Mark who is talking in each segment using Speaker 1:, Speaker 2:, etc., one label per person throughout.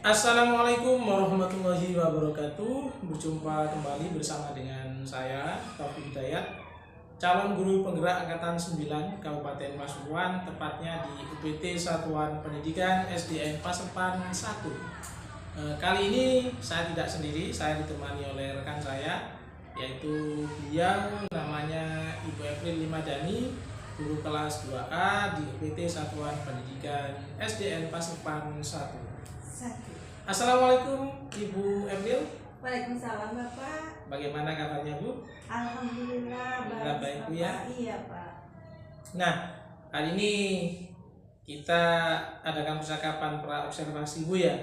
Speaker 1: Assalamualaikum warahmatullahi wabarakatuh. Berjumpa kembali bersama dengan saya Taufik Hidayat, calon guru penggerak angkatan 9 Kabupaten Pasuruan, tepatnya di UPT Satuan Pendidikan SDN Pasepan 1. Kali ini saya tidak sendiri, saya ditemani oleh rekan saya, yaitu beliau namanya Ibu April Limadani, guru kelas 2A di UPT Satuan Pendidikan SDN Pasepan 1. Assalamualaikum Ibu Emil.
Speaker 2: Waalaikumsalam Bapak.
Speaker 1: Bagaimana kabarnya Bu?
Speaker 2: Alhamdulillah
Speaker 1: baik Bu ya.
Speaker 2: Iya Pak.
Speaker 1: Nah, hari ini kita adakan percakapan pra observasi Bu ya.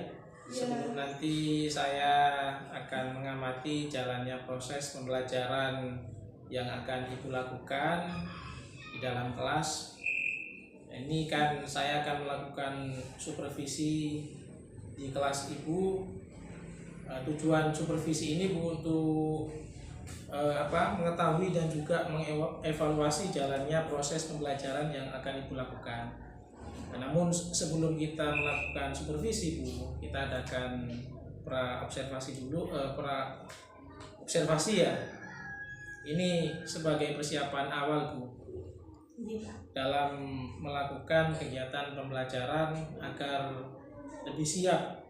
Speaker 1: Sebelum nanti saya akan mengamati jalannya proses pembelajaran yang akan Ibu lakukan di dalam kelas. Ini kan saya akan melakukan supervisi di kelas Ibu. Tujuan supervisi ini Bu untuk mengetahui dan juga mengevaluasi jalannya proses pembelajaran yang akan Ibu lakukan. Namun sebelum kita melakukan supervisi Bu, kita adakan pra observasi dulu, pra observasi ya. Ini sebagai persiapan awal Bu dalam melakukan kegiatan pembelajaran agar lebih siap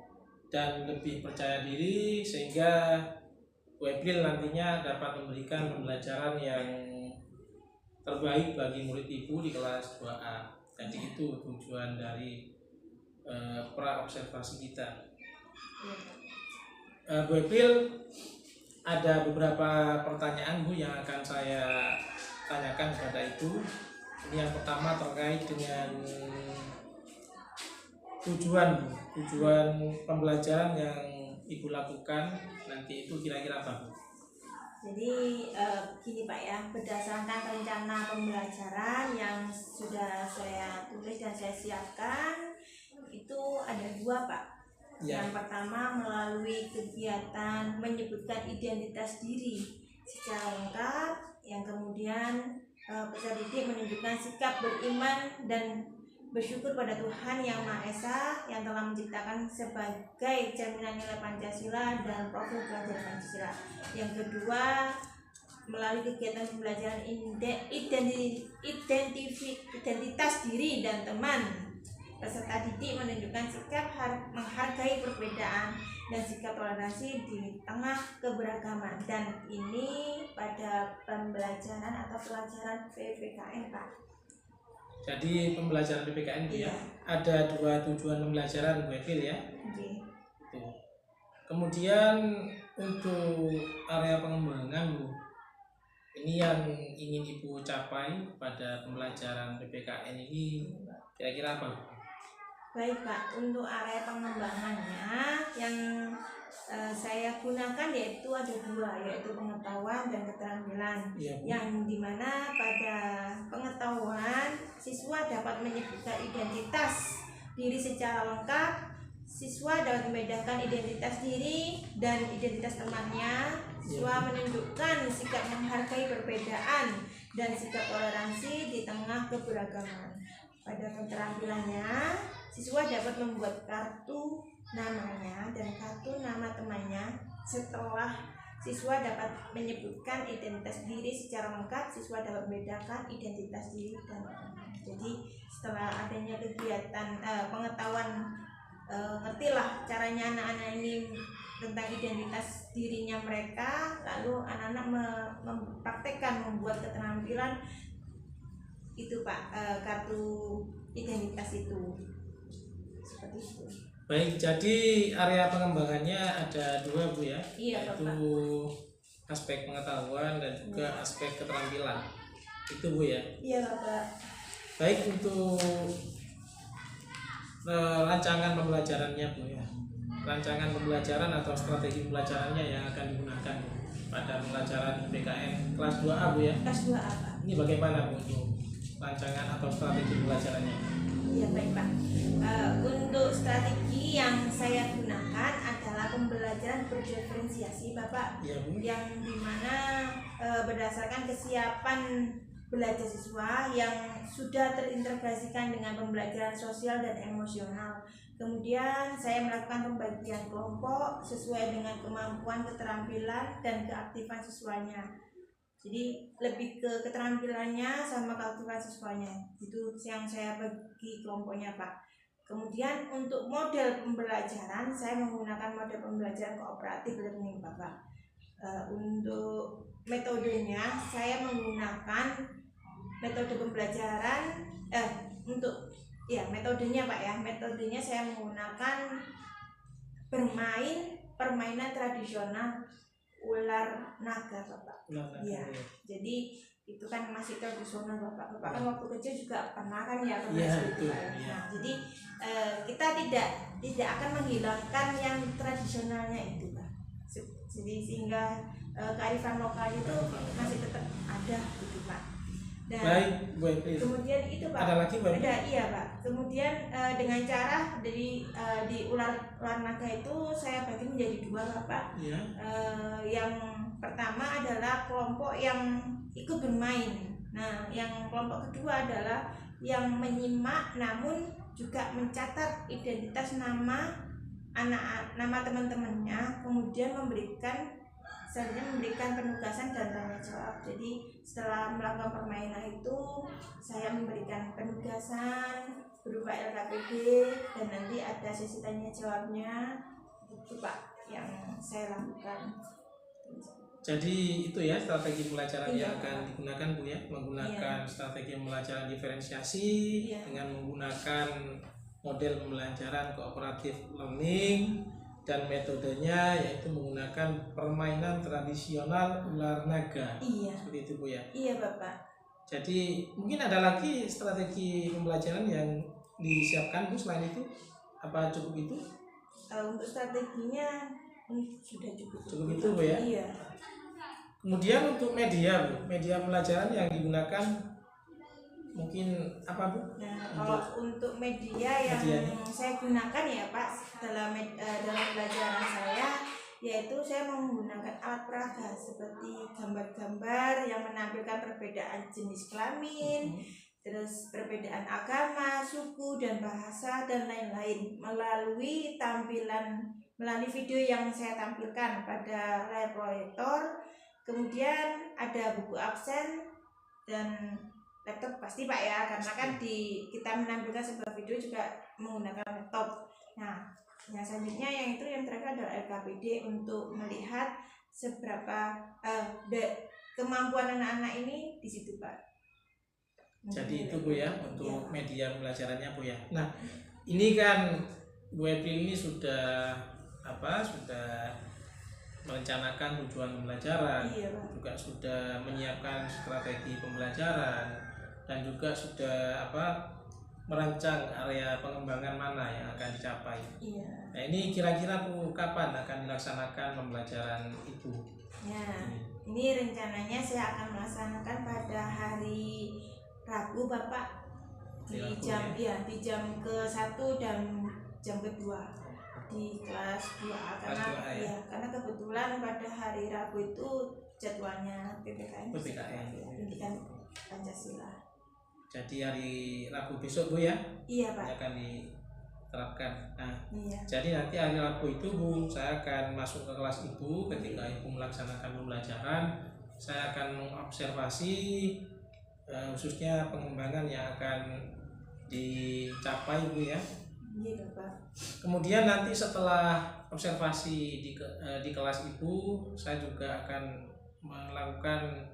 Speaker 1: dan lebih percaya diri, sehingga Bu April nantinya dapat memberikan pembelajaran yang terbaik bagi murid Ibu di kelas 2A. Jadi itu tujuan dari pra observasi kita. Bu April, ada beberapa pertanyaan Bu yang akan saya tanyakan kepada Ibu. Ini yang pertama terkait dengan tujuan pembelajaran yang Ibu lakukan nanti itu kira-kira apa Bu?
Speaker 2: Jadi gini Pak ya, berdasarkan rencana pembelajaran yang sudah saya tulis dan saya siapkan, itu ada dua Pak ya. Yang pertama melalui kegiatan menyebutkan identitas diri secara lengkap, yang kemudian peserta didik menunjukkan sikap beriman dan bersyukur pada Tuhan Yang Maha Esa yang telah menciptakan sebagai cerminan nilai Pancasila dan profil pelajar Pancasila. Yang kedua, melalui kegiatan pembelajaran identitas diri dan teman, peserta didik menunjukkan sikap menghargai perbedaan dan sikap toleransi di tengah keberagaman. Dan ini pada pembelajaran atau pelajaran PPKN Pak.
Speaker 1: Jadi pembelajaran PPKN Bu ya, ada dua tujuan pembelajaran Bu April ya. Tuh. Kemudian untuk area pengembangan Bu, ini yang ingin Ibu capai pada pembelajaran PPKN ini kira-kira apa Bu?
Speaker 2: Baik Pak, untuk area pengembangannya yang saya gunakan yaitu ada dua, yaitu pengetahuan dan keterampilan. Yang dimana pada pengetahuan siswa dapat menyebutkan identitas diri secara lengkap, siswa dapat membedakan identitas diri dan identitas temannya, siswa menunjukkan sikap menghargai perbedaan dan sikap toleransi di tengah keberagaman. Pada keterampilannya, siswa dapat membuat kartu namanya dan kartu nama temannya. Setelah siswa dapat menyebutkan identitas diri secara lengkap, siswa dapat membedakan identitas diri dan temannya. Jadi setelah adanya kegiatan pengetahuan, ngertilah caranya anak-anak ini tentang identitas dirinya mereka, lalu anak-anak mempraktekkan membuat keterampilan itu Pak, kartu identitas itu. Seperti itu.
Speaker 1: Baik, jadi area pengembangannya ada dua Bu ya.
Speaker 2: Iya,
Speaker 1: yaitu Bapak. Aspek pengetahuan dan juga aspek keterampilan. Itu Bu ya.
Speaker 2: Iya Bapak.
Speaker 1: Baik, untuk rancangan pembelajarannya Bu ya. Rancangan pembelajaran atau strategi pembelajarannya yang akan digunakan pada pembelajaran PPKN kelas 2A Bu ya.
Speaker 2: Kelas 2A Pak.
Speaker 1: Ini bagaimana Bu untuk rancangan atau strategi pembelajarannya?
Speaker 2: Iya baik Pak. Untuk strategi yang saya gunakan adalah pembelajaran berdiferensiasi Bapak,
Speaker 1: ya, Bu.
Speaker 2: Yang dimana berdasarkan kesiapan belajar siswa yang sudah terintegrasikan dengan pembelajaran sosial dan emosional. Kemudian saya melakukan pembagian kelompok sesuai dengan kemampuan, keterampilan, dan keaktifan siswanya. Jadi lebih ke keterampilannya sama keaktifan siswanya. Itu yang saya bagi kelompoknya, Pak. Kemudian untuk model pembelajaran, saya menggunakan model pembelajaran kooperatif learning, Bapak. Untuk metodenya, saya menggunakan metode pembelajaran metodenya, Pak ya. Metodenya saya menggunakan permainan tradisional ular naga, Bapak. Iya. Jadi itu kan masih tradisional, Bapak. Bapak kan waktu kecil juga pernah kan ya
Speaker 1: itu.
Speaker 2: Nah, jadi kita tidak akan menghilangkan yang tradisionalnya itu, Pak. Jadi sehingga kearifan lokal itu masih tetap ada gitu, Pak. Dan
Speaker 1: baik, Bu Epri.
Speaker 2: Kemudian itu, Pak.
Speaker 1: Ada lagi, Bu?
Speaker 2: Iya, Pak. Kemudian dengan cara di ular naga itu saya bagi menjadi dua, Pak.
Speaker 1: Iya.
Speaker 2: Yang pertama adalah kelompok yang ikut bermain. Nah, yang kelompok kedua adalah yang menyimak namun juga mencatat identitas nama teman-temannya, kemudian memberikan penugasan dan tanya jawab. Jadi setelah melakukan permainan itu saya memberikan penugasan berupa LKPD dan nanti ada sesi tanya jawabnya. Itu, Pak, yang saya lakukan.
Speaker 1: Jadi itu ya strategi pembelajaran yang akan digunakan, Bu ya, menggunakan strategi pembelajaran diferensiasi dengan menggunakan model pembelajaran kooperatif learning, dan metodenya yaitu menggunakan permainan tradisional ular naga.
Speaker 2: Iya.
Speaker 1: Seperti itu, Bu ya.
Speaker 2: Iya, Bapak.
Speaker 1: Jadi mungkin ada lagi strategi pembelajaran yang disiapkan, Bu, selain itu? Apa cukup itu?
Speaker 2: Untuk strateginya sudah cukup.
Speaker 1: Cukup itu, Bu ya.
Speaker 2: Iya.
Speaker 1: Kemudian untuk media, Bu, media pembelajaran yang digunakan mungkin apa, Bu?
Speaker 2: Nah, kalau untuk media yang saya gunakan ya, Pak, dalam pelajaran saya, yaitu saya menggunakan alat peraga seperti gambar-gambar yang menampilkan perbedaan jenis kelamin, terus perbedaan agama, suku, dan bahasa, dan lain-lain melalui video yang saya tampilkan pada layar proyektor. Kemudian ada buku absen dan laptop pasti, Pak ya, karena kan kita menampilkan sebuah video juga menggunakan laptop. Nah, yang selanjutnya yang terakhir adalah LKPD untuk melihat seberapa kemampuan anak-anak ini di situ, Pak.
Speaker 1: Jadi itu, Bu ya, untuk media pembelajarannya, Bu ya. Nah, ini kan Bu Epri ini sudah merencanakan tujuan pembelajaran, juga sudah menyiapkan strategi pembelajaran, dan juga sudah merancang area pengembangan mana yang akan dicapai.
Speaker 2: Iya.
Speaker 1: Nah, ini kira-kira, Bu, kapan akan dilaksanakan pembelajaran itu?
Speaker 2: Ya, ini rencananya saya akan melaksanakan pada hari Rabu, Bapak, di jam ke-1 dan jam ke-2 di kelas 2A karena kebetulan pada hari Rabu itu jadwalnya PPKN. Pendidikan Pancasila.
Speaker 1: Jadi hari Rabu besok, Bu ya?
Speaker 2: Iya, Pak.
Speaker 1: Akan diterapkan. Nah,
Speaker 2: iya.
Speaker 1: Jadi nanti hari Rabu itu, Bu, saya akan masuk ke kelas Ibu. Ketika Ibu melaksanakan pembelajaran, saya akan mengobservasi khususnya pengembangan yang akan dicapai, Bu ya.
Speaker 2: Iya, Bapak.
Speaker 1: Kemudian nanti setelah observasi di kelas Ibu, saya juga akan melakukan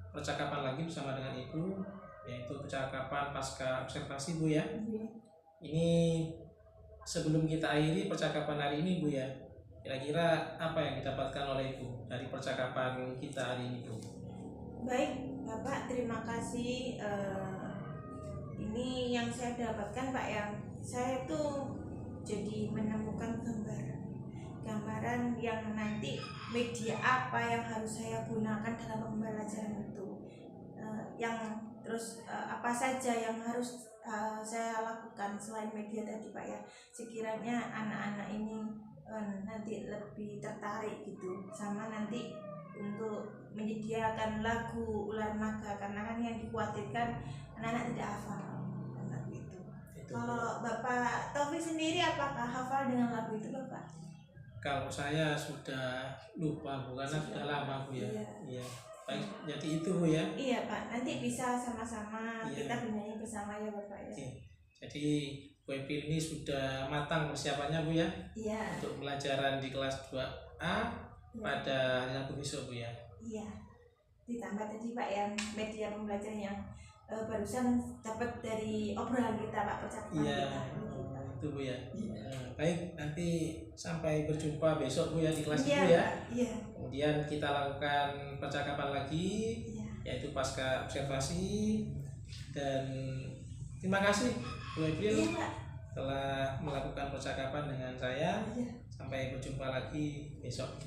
Speaker 1: percakapan lagi bersama dengan Ibu, yaitu percakapan pasca observasi, Bu ya. Ini sebelum kita akhiri percakapan hari ini, Bu ya, kira-kira apa yang didapatkan oleh Ibu dari percakapan kita hari ini, Bu?
Speaker 2: Baik, Bapak, terima kasih. Ini yang saya dapatkan, Pak, yang saya tuh jadi menemukan gambaran yang nanti media apa yang harus saya gunakan dalam pembelajaran itu, apa saja yang harus saya lakukan selain media tadi, Pak ya. Sekiranya anak-anak ini nanti lebih tertarik gitu sama nanti untuk menyediakan lagu ular naga, karena kan yang dikhawatirkan anak-anak tidak hafal.
Speaker 1: Betul.
Speaker 2: Kalau Bapak Taufik sendiri apakah hafal dengan lagu itu Bapak?
Speaker 1: Kalau saya sudah lupa Bu, karena sudah lama Bu ya. Iya. Baik, jadi itu Bu ya.
Speaker 2: Iya Pak, nanti bisa sama-sama kita bernyanyi bersama ya Bapak ya.
Speaker 1: Jadi Bu Epil ini sudah matang persiapannya Bu ya.
Speaker 2: Iya.
Speaker 1: Untuk pelajaran di kelas 2A pada hari Rabu besok Bu ya.
Speaker 2: Iya. Ditambah tadi Pak yang media pembelajaran yang barusan dapat dari obrolan kita Pak, percakapan kita.
Speaker 1: Itu Bu ya. Baik, nanti sampai berjumpa besok Bu ya di kelas itu ya.
Speaker 2: Iya.
Speaker 1: Kemudian kita lakukan percakapan lagi, yaitu pasca observasi. Dan terima kasih Bu Epil telah melakukan percakapan dengan saya. Sampai berjumpa lagi besok.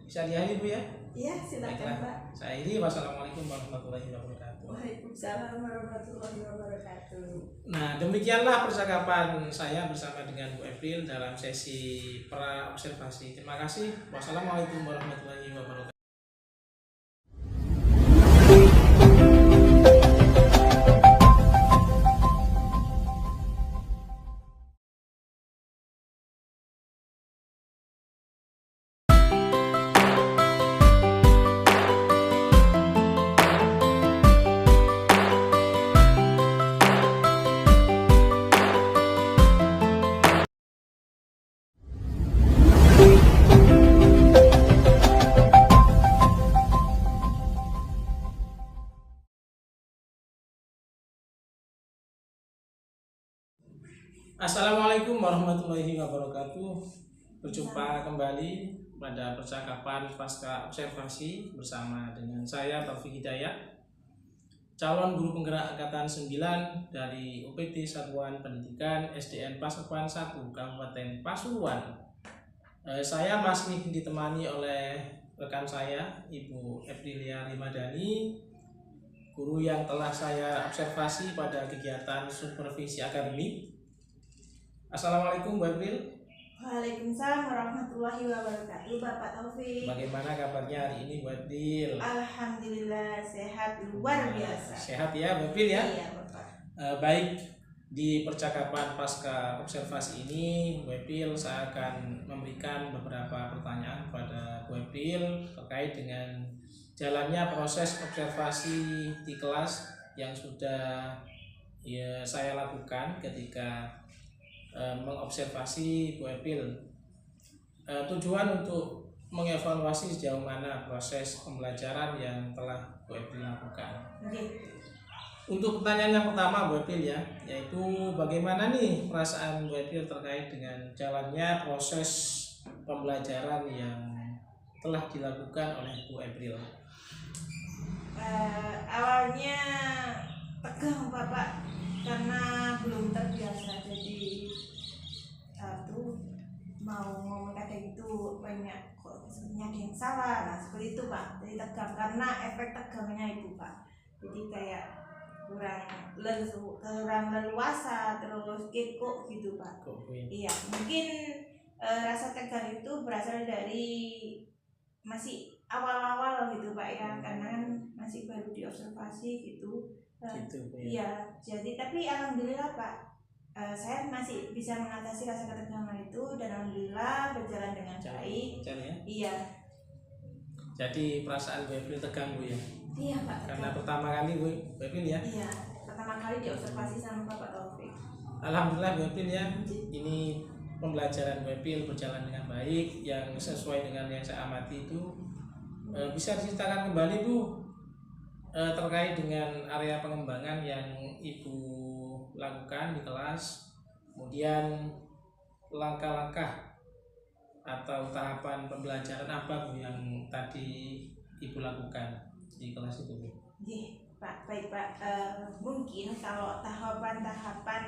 Speaker 1: Bisa diakhiri Bu ya?
Speaker 2: Iya, silakan Pak.
Speaker 1: Saya ini wassalamualaikum warahmatullahi wabarakatuh.
Speaker 2: Waalaikumsalam warahmatullahi wabarakatuh.
Speaker 1: Nah, demikianlah percakapan saya bersama dengan Bu Epil dalam sesi pra observasi. Terima kasih. Wassalamualaikum warahmatullahi wabarakatuh. Assalamualaikum warahmatullahi wabarakatuh. Berjumpa kembali pada percakapan pasca observasi bersama dengan saya Taufik Hidayat, calon guru penggerak angkatan 9 dari UPT Satuan Pendidikan SDN Pasuruan 1 Kabupaten Pasuruan. Saya masih ditemani oleh rekan saya Ibu Eprilia Limadani, guru yang telah saya observasi pada kegiatan supervisi akademik. Assalamualaikum Bu Epil.
Speaker 2: Waalaikumsalam warahmatullahi wabarakatuh Bapak Taufik.
Speaker 1: Bagaimana kabarnya hari ini Bu Epil?
Speaker 2: Alhamdulillah sehat luar biasa.
Speaker 1: Sehat ya Bu Epil ya?
Speaker 2: Iya Bapak.
Speaker 1: Baik, di percakapan pasca observasi ini Bu Epil saya akan memberikan beberapa pertanyaan pada Bu Epil terkait dengan jalannya proses observasi di kelas yang sudah saya lakukan ketika mengobservasi Bu Epil. Tujuan untuk mengevaluasi sejauh mana proses pembelajaran yang telah Bu Epil lakukan. Untuk pertanyaan yang pertama Bu Epil ya, yaitu bagaimana nih perasaan Bu Epil terkait dengan jalannya proses pembelajaran yang telah dilakukan oleh Bu Epil?
Speaker 2: Awalnya tegang Bapak karena belum terbiasa, jadi mau ngomong kayak gitu banyak kok sebenarnya ada yang salah, nah seperti itu Pak. Jadi tegang karena efek tegangnya itu Pak, jadi kayak kurang leluasa, terus kekok gitu Pak. Iya, mungkin rasa tegang itu berasal dari masih awal-awal gitu Pak ya, karena kan masih baru diobservasi gitu. Iya, jadi tapi alhamdulillah Pak, saya masih bisa mengatasi rasa ketegangan itu dan alhamdulillah berjalan dengan baik. Iya. Jadi perasaan Bu Epil tegang Bu ya? Iya Pak. Karena pertama kali Bu Epil ya? Iya, pertama kali diobservasi sama Bapak Taufik. Alhamdulillah Bu Epil ya, ini pembelajaran Bu Epil berjalan dengan baik, yang sesuai dengan yang saya amati itu. Bisa diceritakan kembali Bu terkait dengan area pengembangan yang Ibu lakukan di kelas, kemudian langkah-langkah atau tahapan pembelajaran apa Bu yang tadi Ibu lakukan di kelas itu Bu? Pak, baik Pak. Mungkin kalau tahapan-tahapan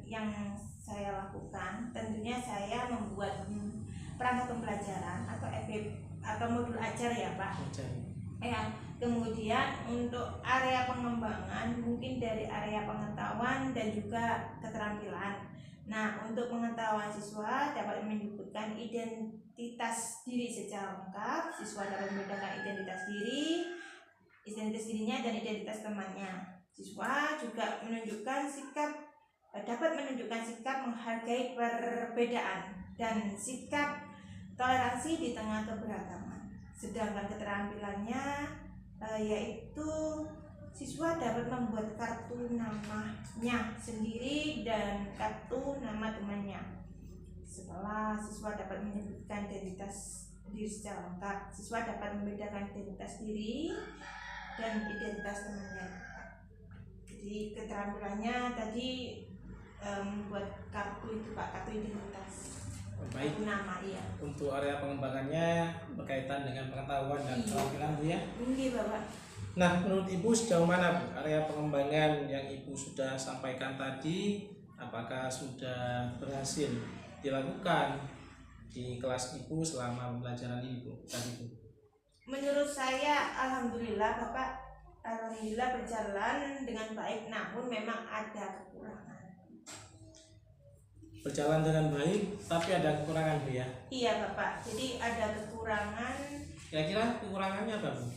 Speaker 2: yang saya lakukan, tentunya saya membuat perangkat pembelajaran atau atau modul ajar ya Pak. Ya, kemudian untuk area pengembangan mungkin dari area pengetahuan dan juga keterampilan. Nah, untuk pengetahuan siswa dapat menyebutkan identitas diri secara lengkap. Siswa dapat membedakan identitas dirinya dan identitas temannya. Siswa juga menunjukkan sikap dapat menunjukkan sikap menghargai perbedaan dan sikap toleransi di tengah keberagaman. Sedangkan keterampilannya yaitu siswa dapat membuat kartu namanya sendiri dan kartu nama temannya. Setelah siswa dapat menyebutkan identitas diri secara lengkap, siswa dapat membedakan identitas diri dan identitas temannya. Jadi keterampilannya tadi membuat kartu itu Pak, kartu identitas.
Speaker 1: Baik.
Speaker 2: Nama iya.
Speaker 1: Untuk area pengembangannya berkaitan dengan pengetahuan dan keterampilan Bu ya.
Speaker 2: Iya Bapak.
Speaker 1: Nah, menurut Ibu sejauh mana Bu area pengembangan yang Ibu sudah sampaikan tadi, apakah sudah berhasil dilakukan di kelas Ibu selama pembelajaran ini Bu? Tadi Bu.
Speaker 2: Menurut saya alhamdulillah Bapak, alhamdulillah berjalan dengan baik, namun memang ada kekurangan.
Speaker 1: Berjalan dengan baik, tapi ada kekurangan Bu ya?
Speaker 2: Iya Bapak, jadi ada kekurangan.
Speaker 1: Kira-kira kekurangannya apa Bu?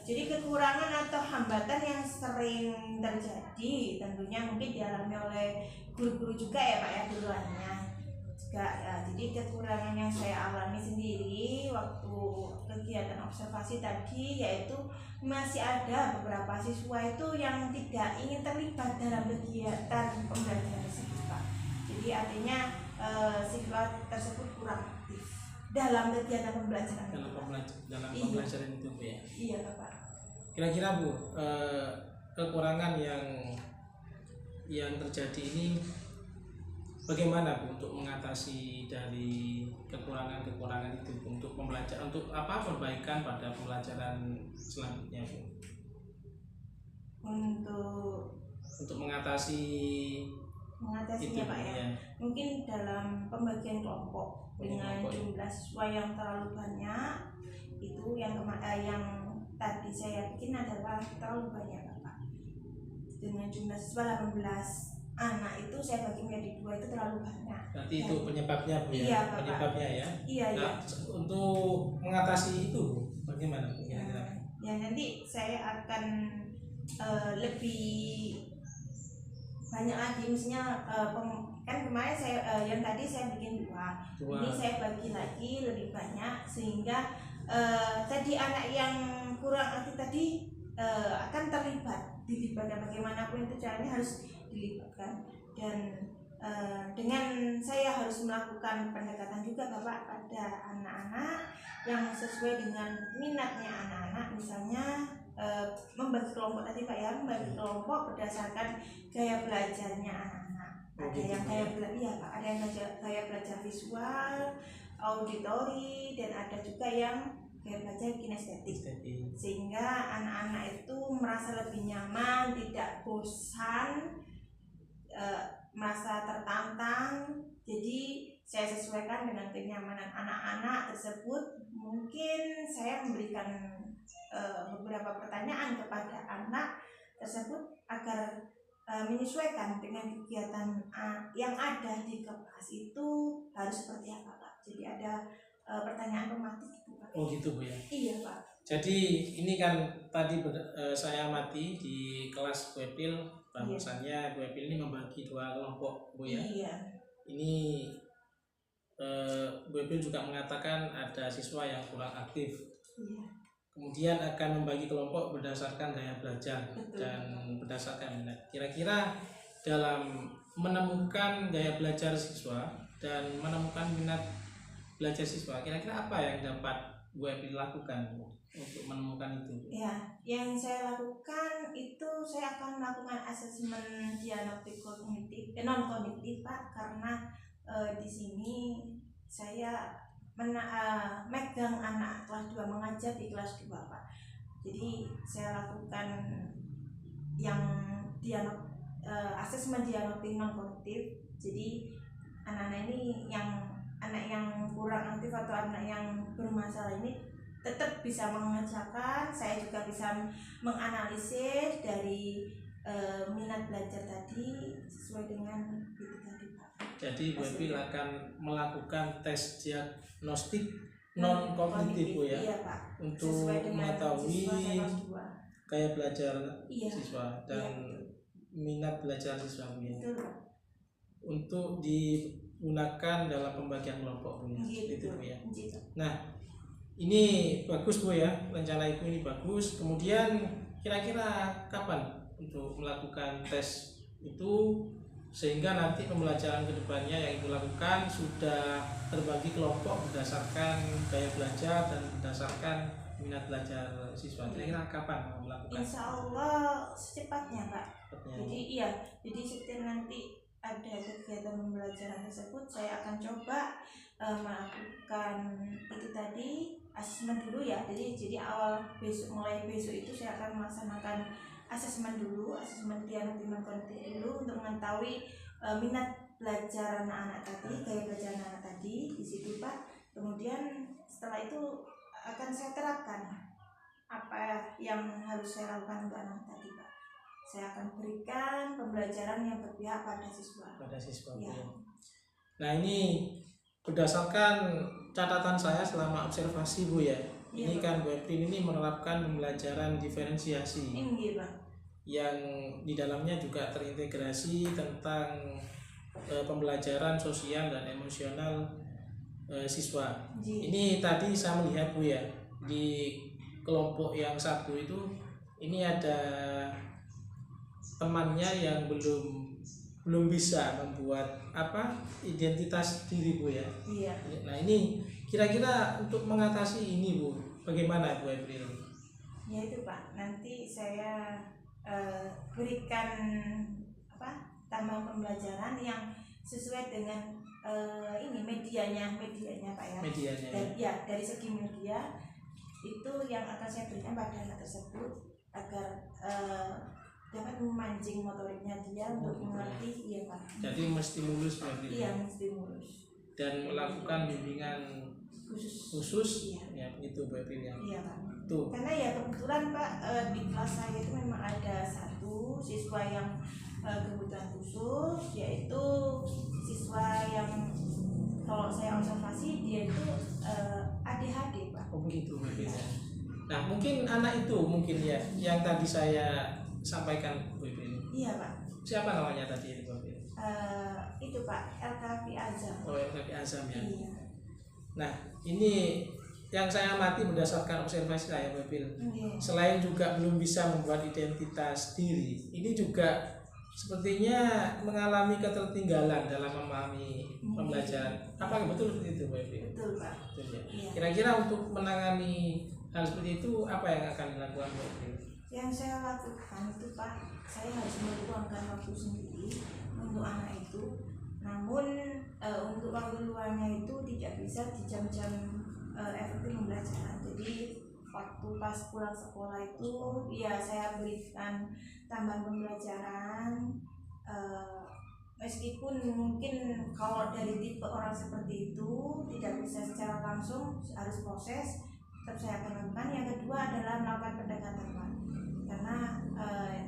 Speaker 2: Jadi kekurangan atau hambatan yang sering terjadi tentunya mungkin dialami oleh guru-guru juga ya Pak ya, duluannya juga ya. Jadi kekurangan yang saya alami sendiri waktu kegiatan observasi tadi yaitu masih ada beberapa siswa itu yang tidak ingin terlibat dalam kegiatan pembelajaran tersebut Pak. Jadi artinya siswa tersebut kurang aktif dalam kegiatan pembelajaran.
Speaker 1: Dalam pembelajaran itu Bu ya.
Speaker 2: Iya Bapak.
Speaker 1: Kira-kira Bu, kekurangan yang terjadi ini bagaimana Bu untuk mengatasi dari kekurangan itu untuk pembelajaran, untuk apa perbaikan pada pembelajaran selanjutnya Bu? Untuk mengatasinya
Speaker 2: Pak ya. Mungkin dalam pembagian kelompok dengan jumlah siswa yang terlalu banyak itu yang tadi saya bikin adalah terlalu banyak Bapak. Dengan jumlah siswa 18 anak itu saya bagi menjadi 2 itu terlalu banyak.
Speaker 1: Berarti itu penyebabnya Bu ya?
Speaker 2: Iya, Bapak.
Speaker 1: Penyebabnya ya?
Speaker 2: Iya,
Speaker 1: nah, untuk mengatasi itu bagaimana Bu?
Speaker 2: Ya nanti saya akan lebih banyak lagi, misalnya kan kemarin saya yang tadi saya bikin 2. Ini saya bagi lagi lebih banyak sehingga tadi anak yang kurang aktif tadi akan terlibat, dilibatkan bagaimanapun itu caranya harus dilibatkan. Dan dengan saya harus melakukan pendekatan juga Bapak pada anak-anak yang sesuai dengan minatnya anak-anak, misalnya membagi kelompok tadi Pak ya, membagi kelompok berdasarkan gaya belajarnya anak-anak. Ada yang gaya belajar visual, auditori, dan ada juga yang gaya belajar kinestetik. Sehingga anak-anak itu merasa lebih nyaman, tidak bosan, merasa tertantang. Jadi saya sesuaikan dengan kenyamanan anak-anak tersebut. Mungkin saya memberikan beberapa pertanyaan kepada anak tersebut agar menyesuaikan dengan kegiatan yang ada di kelas itu harus seperti apa Pak. Jadi ada pertanyaan pematik gitu Pak.
Speaker 1: Oh gitu Bu ya?
Speaker 2: Iya Pak.
Speaker 1: Jadi ini kan tadi saya amati di kelas Buepil, bahwasannya Buepil ini membagi 2 kelompok Bu ya?
Speaker 2: Iya.
Speaker 1: Ini Buepil juga mengatakan ada siswa yang kurang aktif.
Speaker 2: Iya.
Speaker 1: Kemudian akan membagi kelompok berdasarkan daya belajar.
Speaker 2: Betul.
Speaker 1: Dan berdasarkan minat. Kira-kira dalam menemukan daya belajar siswa dan menemukan minat belajar siswa, kira-kira apa yang dapat Buepil lakukan untuk menemukan itu?
Speaker 2: Ya, yang saya lakukan itu saya akan melakukan asesmen dialektik kognitif, non kognitif Pak, karena di sini saya megang anak kelas 2, mengajar di kelas 2 Pak. Jadi saya lakukan yang asesmen dialektik non kognitif. Jadi anak-anak ini anak yang kurang aktif atau anak yang bermasalah ini tetap bisa mengerjakan. Saya juga bisa menganalisis dari minat belajar tadi sesuai dengan itu tadi Pak.
Speaker 1: Jadi Buepil akan melakukan tes diagnostik non kognitif Bu ya?
Speaker 2: Iya Pak.
Speaker 1: Untuk mengetahui gaya belajar siswa dan minat belajar siswa Bu ya.
Speaker 2: Betul Pak.
Speaker 1: Untuk digunakan dalam pembagian kelompok Bu ya. Itu Bu ya. Nah, ini bagus Bu ya, rencana Ibu ini bagus. Kemudian kira-kira kapan untuk melakukan tes itu sehingga nanti pembelajaran kedepannya yang Ibu lakukan sudah terbagi kelompok berdasarkan gaya belajar dan berdasarkan minat belajar siswa. Kira-kira kapan mau melakukan?
Speaker 2: Insya Allah secepatnya Pak.
Speaker 1: Cepatnya.
Speaker 2: Jadi setiap nanti ada kegiatan pembelajaran tersebut saya akan coba melakukan itu tadi asesmen dulu ya. Jadi mulai besok itu saya akan melaksanakan asesmen dulu, asesmen diagnostik kognitif dulu untuk mengetahui minat belajar anak-anak tadi, gaya belajar anak-anak tadi di situ Pak. Kemudian setelah itu akan saya terapkan apa yang harus saya lakukan untuk anak tadi Pak. Saya akan berikan pembelajaran yang berpihak pada siswa. Ya.
Speaker 1: Nah, ini berdasarkan catatan saya selama observasi Bu ya. Ini kan Bu April ini menerapkan pembelajaran diferensiasi.
Speaker 2: Pak.
Speaker 1: Yang di dalamnya juga terintegrasi tentang pembelajaran sosial dan emosional siswa. Ini tadi saya melihat Bu ya, di kelompok yang satu itu ini ada temannya yang belum bisa membuat identitas diri Bu ya.
Speaker 2: Iya.
Speaker 1: Nah, ini kira-kira untuk mengatasi ini Bu, bagaimana Bu April?
Speaker 2: Ya itu Pak, nanti saya berikan tambahan pembelajaran yang sesuai dengan ini medianya Pak ya.
Speaker 1: Medianya.
Speaker 2: Dari segi media itu yang akan saya berikan pada anak tersebut agar dapat memancing motoriknya dia untuk mengerti. Iya Pak.
Speaker 1: Jadi menstimulus berarti.
Speaker 2: Iya, menstimulus.
Speaker 1: Dan melakukan bimbingan khusus.
Speaker 2: Iya.
Speaker 1: Ya begitu Bu April ya.
Speaker 2: Iya Pak.
Speaker 1: Tuh.
Speaker 2: Karena ya kebetulan Pak di kelas saya itu memang ada satu siswa yang kebutuhan khusus, yaitu siswa yang kalau saya observasi dia itu ADHD Pak.
Speaker 1: Oh begitu Bu April ya. Nah, mungkin anak itu ya yang tadi saya sampaikan Bu April.
Speaker 2: Iya Pak.
Speaker 1: Siapa namanya tadi Bu April?
Speaker 2: Itu Pak LKP Azam.
Speaker 1: Oh, LKP Azam ya.
Speaker 2: Iya.
Speaker 1: Nah, ini yang saya amati berdasarkan observasi saya Bu April. Selain juga belum bisa membuat identitas diri, ini juga sepertinya mengalami ketertinggalan dalam memahami pembelajaran. Apakah betul seperti itu Bu April?
Speaker 2: Betul Pak.
Speaker 1: Betul ya.
Speaker 2: Iya.
Speaker 1: Kira-kira untuk menangani hal seperti itu apa yang akan dilakukan Bu April?
Speaker 2: Yang saya lakukan itu Pak, saya harus meluangkan waktu sendiri untuk anak itu. Namun untuk waktu luangnya itu tidak bisa di jam-jam efektif pembelajaran. Jadi waktu pas pulang sekolah itu ya saya berikan tambahan pembelajaran. Meskipun mungkin kalau dari tipe orang seperti itu tidak bisa secara langsung, harus proses, tetap saya akan lakukan. Yang kedua adalah melakukan pendekatan Pak. Karena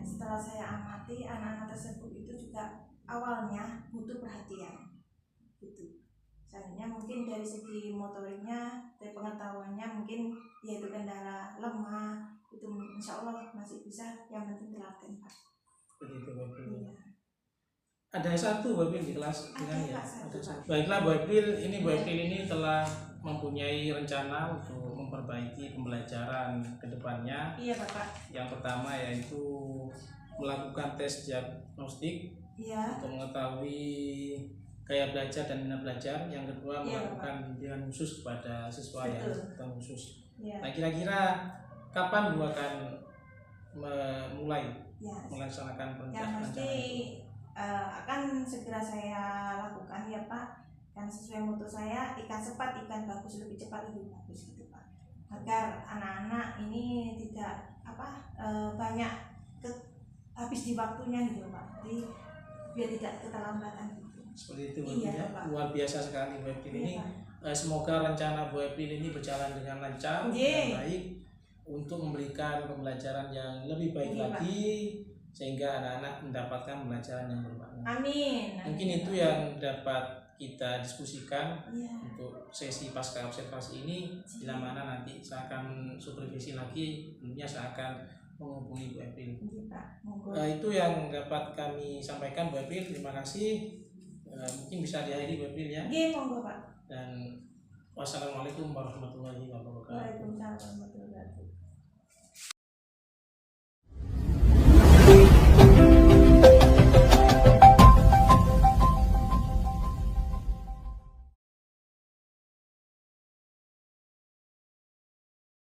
Speaker 2: setelah saya amati anak-anak tersebut itu juga awalnya butuh perhatian gitu. Seandainya mungkin dari segi motoriknya, dari pengetahuannya mungkin yaitu kendala lemah itu insya Allah masih bisa, yang penting telaten Pak.
Speaker 1: Begitu Bu April.
Speaker 2: Iya.
Speaker 1: Ada satu Bu April di kelas dengan ya.
Speaker 2: Ada satu.
Speaker 1: Baiklah Bu April, ini Bu April ini telah mempunyai rencana untuk memperbaiki pembelajaran ke depannya.
Speaker 2: Iya Bapak.
Speaker 1: Yang pertama yaitu melakukan tes diagnostik.
Speaker 2: Iya.
Speaker 1: Untuk mengetahui gaya belajar dan minat belajar. Yang kedua melakukan bimbingan khusus kepada siswa yang khusus.
Speaker 2: Ya.
Speaker 1: Nah, kira-kira kapan Bu akan mulai melaksanakan
Speaker 2: perencanaan? Yang pasti akan segera saya lakukan ya Pak. Dan sesuai mutu saya, ikan cepat, ikan bagus, lebih cepat lebih bagus gitu Pak. Agar anak-anak ini tidak banyak habis di waktunya gitu Pak. Jadi biar tidak keterlambatan gitu.
Speaker 1: Seperti itu Bu April ya. Luar biasa sekali Bu April ini. Semoga rencana Bu April ini berjalan dengan lancar dan baik untuk memberikan pembelajaran yang lebih baik lagi sehingga anak-anak mendapatkan pembelajaran yang bermakna.
Speaker 2: Amin.
Speaker 1: Mungkin itu yang dapat kita diskusikan untuk sesi pasca observasi ini. Bila mana nanti saya akan supervisi lagi, tentunya saya akan menghubungi Bu April.
Speaker 2: Iya, Pak. Monggo.
Speaker 1: Itu yang dapat kami sampaikan Bu April. Terima kasih. Mungkin bisa diakhiri Bu April ya.
Speaker 2: Nggih, monggo Pak.
Speaker 1: Dan wassalamualaikum warahmatullahi wabarakatuh.